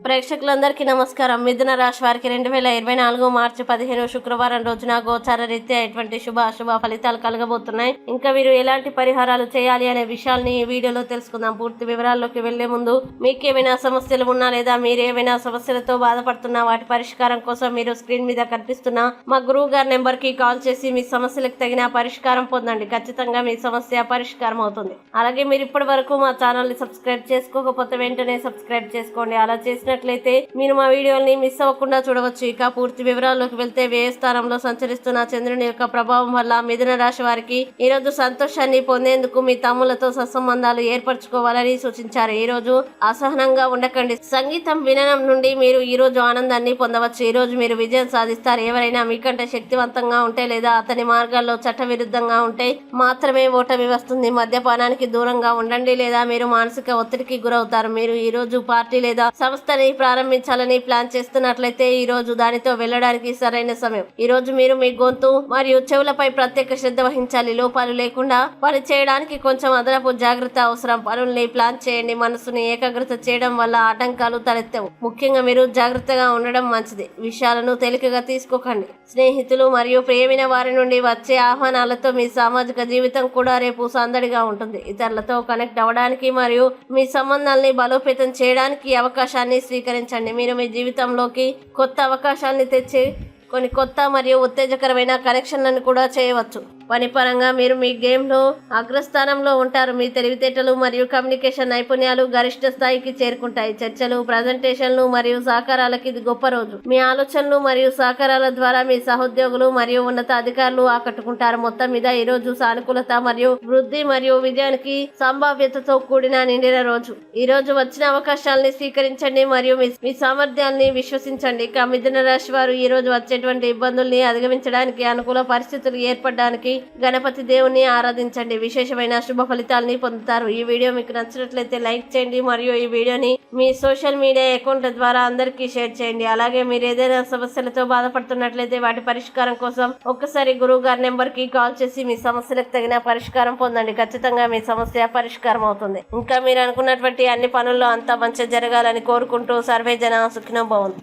ప్రేక్షకులందరికీ నమస్కారం. మిథున రాశి వారికి 2024 మార్చి 15 శుక్రవారం రోజున గోచార రీత్యా ఎటువంటి శుభ అశుభ ఫలితాలు కలగబోతున్నాయి. ఇంకా వీరు ఎలాంటి పరిహారాలు చేయాలి అనే విషయాల్ని ఈ వీడియోలో తెలుసుకుందాం. పూర్తి వివరాల్లోకి వెళ్లే ముందు మీకేమైనా సమస్యలు ఉన్నా లేదా మీరు ఏమైనా సమస్యలతో బాధపడుతున్నా వాటి పరిష్కారం కోసం మీరు స్క్రీన్ మీద కనిపిస్తున్న మా గురువు గారి నెంబర్ కి కాల్ చేసి మీ సమస్యలకు తగిన పరిష్కారం పొందండి. ఖచ్చితంగా మీ సమస్య పరిష్కారం అవుతుంది. అలాగే మీరు ఇప్పటి వరకు మా ఛానల్ ని సబ్స్క్రైబ్ చేసుకోకపోతే వెంటనే సబ్స్క్రైబ్ చేసుకోండి. అలా చేసినట్లయితే మీరు మా వీడియోని మిస్ అవ్వకుండా చూడవచ్చు. ఇక పూర్తి వివరాల్లోకి వెళ్తే వ్యయ స్థానంలో సంచరిస్తున్న చంద్రుని యొక్క ప్రభావం వల్ల మిథున రాశి వారికి ఈ రోజు సంతోషాన్ని పొందేందుకు మీ తమ్ములతో సత్సంబంధాలు ఏర్పరచుకోవాలని సూచించారు. ఈ రోజు అసహనంగా ఉండకండి. సంగీతం వినడం నుండి మీరు ఈ రోజు ఆనందాన్ని పొందవచ్చు. ఈ రోజు మీరు విజయం సాధిస్తారు. ఎవరైనా మీకంటే శక్తివంతంగా ఉంటే లేదా అతని మార్గాల్లో చట్టవిరుద్ధంగా ఉంటే మాత్రమే ఓటమి వస్తుంది. మద్యపానానికి దూరంగా ఉండండి లేదా మీరు మానసిక ఒత్తిడికి గురవుతారు. మీరు ఈ రోజు పార్టీ లేదా సంస్థని ప్రారంభించాలని ప్లాన్ చేస్తున్నట్లయితే ఈ రోజు దానితో వెళ్ళడానికి సరైన సమయం. ఈ రోజు మీరు మీ గొంతు మరియు చెవులపై ప్రత్యేక శ్రద్ధ వహించాలి. లోపాలు లేకుండా పని చేయడానికి కొంచెం అదనపు జాగ్రత్త అవసరం. పనుల్ని ప్లాన్ చేయండి. మనసుని ఏకాగ్రత చేయడం వల్ల ఆటంకాలు తలెత్తవు. ముఖ్యంగా మీరు జాగ్రత్తగా ఉండడం మంచిది. విషయాలను తేలికగా తీసుకోకండి. స్నేహితులు మరియు ప్రియమైన వారి నుండి వచ్చే ఆహ్వానాలతో మీ సామాజిక జీవితం కూడా రేపు సందడిగా ఉంటుంది. ఇతరులతో కనెక్ట్ అవ్వడానికి మరియు మీ సంబంధాలని బలోపేతం చేయడానికి అవకాశాన్ని స్వీకరించండి. మీరు మీ జీవితంలోకి కొత్త అవకాశాన్ని తెచ్చి కొన్ని కొత్త మరియు ఉత్తేజకరమైన కనెక్షన్లను కూడా చేయవచ్చు. పని పరంగా మీరు మీ గేమ్లో అగ్రస్థానంలో ఉంటారు. మీ తెలివితేటలు మరియు కమ్యూనికేషన్ నైపుణ్యాలు గరిష్ట స్థాయికి చేరుకుంటాయి. చర్చలు, ప్రజెంటేషన్లు మరియు సహకారాలకి ఇది గొప్ప రోజు. మీ ఆలోచనలు మరియు సహకారాల ద్వారా మీ సహోద్యోగులు మరియు ఉన్నత అధికారులు ఆకట్టుకుంటారు. మొత్తం మీద ఈ రోజు సానుకూలత మరియు వృద్ధి మరియు విజయానికి సంభావ్యతతో కూడిన నిండిన రోజు. ఈ రోజు వచ్చిన అవకాశాలని స్వీకరించండి మరియు మీ సామర్థ్యాన్ని విశ్వసించండి. ఇక మిథున రాశి వారు ఈ రోజు వచ్చేటువంటి ఇబ్బందుల్ని అధిగమించడానికి అనుకూల పరిస్థితులు ఏర్పడడానికి గణపతి దేవుని ఆరాధించండి. విశేషమైన శుభ ఫలితాలని పొందుతారు. ఈ వీడియో మీకు నచ్చినట్లయితే లైక్ చేయండి మరియు ఈ వీడియోని మీ సోషల్ మీడియా అకౌంట్ల ద్వారా అందరికీ షేర్ చేయండి. అలాగే మీరు ఏదైనా సమస్యలతో బాధపడుతున్నట్లయితే వాటి పరిష్కారం కోసం ఒక్కసారి గురువు గారి నెంబర్ కి కాల్ చేసి మీ సమస్యలకు తగిన పరిష్కారం పొందండి. ఖచ్చితంగా మీ సమస్య పరిష్కారం అవుతుంది. ఇంకా మీరు అనుకున్నటువంటి అన్ని పనుల్లో అంతా మంచి జరగాలని కోరుకుంటూ సర్వే జన సుఖినో భవంతు.